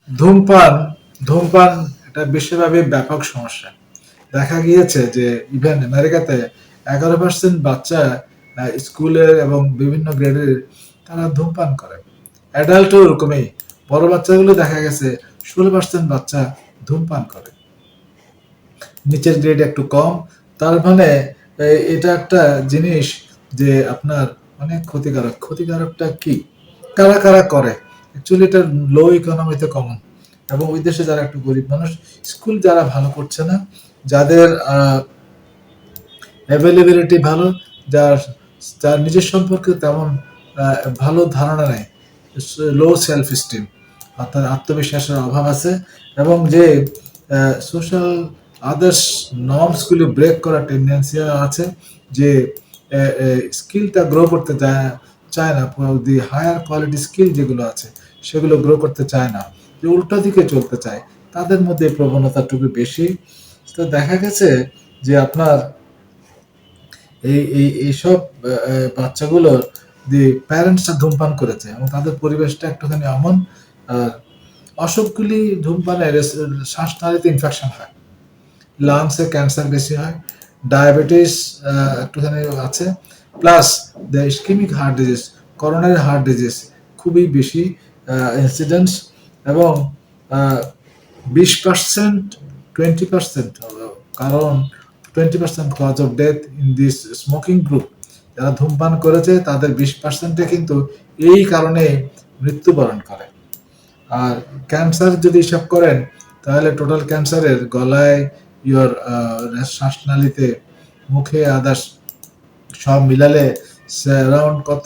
ধূমপান ধূমপান এটা বিশ্বব্যাপী ব্যাপক সমস্যা। দেখা গিয়েছে যে ইভেন আমেরিকাতে 11% বাচ্চা স্কুলের এবং বিভিন্ন গ্রেডের তারা ধূমপান করে। অ্যাডাল্টও ওরকমই। বড় বাচ্চাগুলো দেখা গেছে 16% বাচ্চা ধূমপান করে। নিচের গ্রেড একটু কম। তার মানে এটা একটা জিনিস যে আপনার অনেক ক্ষতিকারক। ক্ষতিকারকটা কি? কারা, কারা করে? অ্যাকচুয়ালি এটা লো ইকোনমিতে কমন। এবং ওই দেশে যারা একটু গরিব মানুষ, স্কুল যারা ভালো করছে না, যাদের অ্যাভেলেবিলিটি ভালো, যার যার নিজের সম্পর্কে তেমন ভালো ধারণা নেই, লো সেলফ স্টিম, অর্থাৎ আত্মবিশ্বাসের অভাব আছে, এবং যে সোশ্যাল আদার্স নর্মসগুলি ব্রেক করার টেন্ডেন্সি আছে, যে স্কিলটা গ্রো করতে চায় না, দি হায়ার কোয়ালিটি স্কিল যেগুলো আছে সেগুলো গ্রো করতে চায় না, যে উল্টো দিকে চলতে চায়, তাদের মধ্যে এই প্রবণতাটুকু বেশি। তো দেখা গেছে যে আপনার এইসব বাচ্চাগুলোর যে প্যারেন্টসরা ধূমপান করেছে এবং তাদের পরিবেশটা একটুখানি এমন, আর অসুখগুলি ধূমপানের শ্বাসনালীতে ইনফেকশন হয়, লাংসে ক্যান্সার বেশি হয়, ডায়াবেটিস একটুখানি আছে, plus the ischemic heart disease, coronary heart disease খুবই বেশি ইনসিডেন্স, এবং 20%, 20%, কারণ 20% cause of death in this smoking group, যারা ধূমপান করেছে তাদের 20%-এ কিন্তু এই কারণে মৃত্যুবরণ করে। আর ক্যান্সার যদি হিসাব করেন, তাহলে টোটাল ক্যান্সারের গলায়, ইয়োর শ্বাসনালীতে, মুখে, আদার্স সব মিলালে অ্যারাউন্ড কত,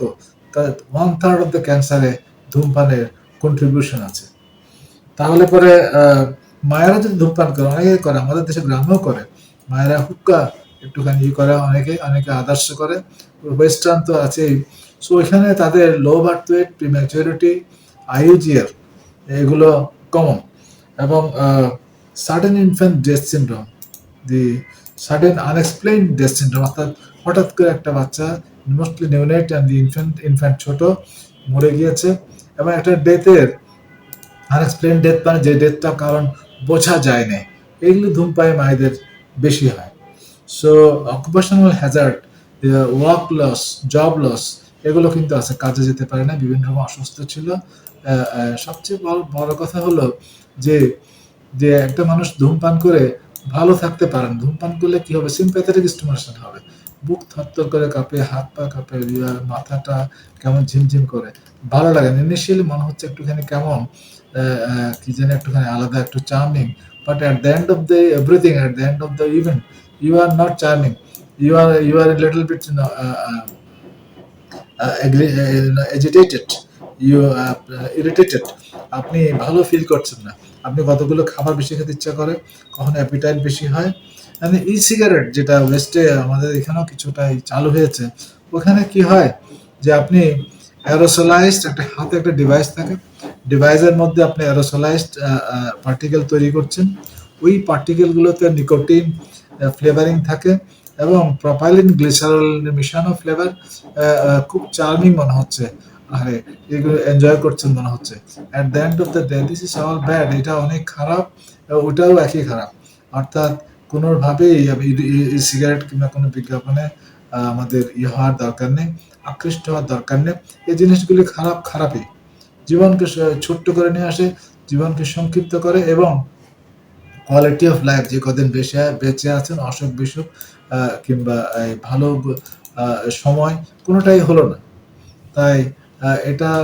1/3 অফ দ্য ক্যান্সারে ধূমপানের কন্ট্রিবিউশন আছে। তাহলে পরে মায়েরা যদি ধূমপান করে, অনেকে করে, আমাদের দেশে গ্রামেও করে, মায়েরা হুক্কা একটুখানি করে, অনেকে আদর্শ করে, ওয়েস্টার্ন তো আছেই। সো এখানে তাদের লো বার্থ ওয়েট, প্রিম্যাচুরিটি, আইইউজিআর এগুলো কমন, এবং সাডেন ইনফ্যান্ট ডেথ সিন্ড্রোম, দি সাডেন আনএক্সপ্লেইনড ডেথ সিন্ড্রোম, অর্থাৎ হঠাৎ করে একটা বাচ্চা, mostly neonate and the infant ছোট, মরে গিয়েছে, এবং একটা ডেথের আনএক্সপ্লেইন ডেথ, মানে যে ডেথটার কারণ বোঝা যায় না, এইগুলো ধূমপায়ী মায়েদের বেশি হয়। So occupational hazard, work loss, job loss, এগুলো কিন্তু আছে, কাজে যেতে পারে না, বিভিন্ন রকম অসুস্থ ছিল। সবচেয়ে বড় কথা হলো যে যে একটা মানুষ ধূমপান করে ভালো থাকতে পারেন, ধূমপান করলে কি হবে, সিম্প্যাথেটিক স্টিমুলেশন হবে, বুক থরথর করে কাঁপে, হাত পা কাঁপে, মাথাটা কেমন ঝিমঝিম করে, ভালো লাগে না, ইনিশিয়ালি মনে হচ্ছে একটুখানি কেমন কি জানি একটুখানি আলাদা, একটু charming, but at the end of the everything, at the end of the event, you are not charming, you are a little bit agitated, you irritated, আপনি ভালো ফিল করছেন না, আপনি কতগুলো খাবার বেশি খেতে ইচ্ছা করে, কখনো অ্যাপিটাইট বেশি হয়। মানে ই সিগারেট, যেটা ওয়েস্টে আমাদের এখানেও কিছুটা চালু হয়েছে, ওখানে কি হয় যে আপনি অ্যারোসোলাইজড, একটা হাতে একটা ডিভাইস থাকে, ডিভাইসের মধ্যে আপনি অ্যারোসোলাইজড পার্টিকেল তৈরি করছেন, ওই পার্টিকেলগুলোতে নিকোটিন ফ্লেভারিং থাকে, এবং প্রপাইলিন গ্লিসারল মিশানো ফ্লেভার, খুব চার্মিং মনে হচ্ছে, আরে এগুলো এনজয় করছেন মনে হচ্ছে। At the end of the day this is all bad, এটা অনেক খারাপ, ওটাও একই খারাপ। অর্থাৎ কোনোভাবেই এই সিগারেট কিংবা কোনো বিজ্ঞাপনে আমাদের হওয়ার দরকার নেই, আকৃষ্ট হওয়ার দরকার নেই। এই জিনিসগুলি খারাপ, খারাপই, জীবনকে ছোট্ট করে নিয়ে আসে, জীবনকে সংক্ষিপ্ত করে, এবং কোয়ালিটি অফ লাইফ, যে কদিন বেঁচে আছেন, অসুখ বিসুখ কিংবা ভালো সময় কোনোটাই হলো না। তাই এটার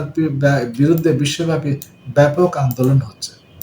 বিরুদ্ধে বিশ্বব্যাপী ব্যাপক আন্দোলন হচ্ছে।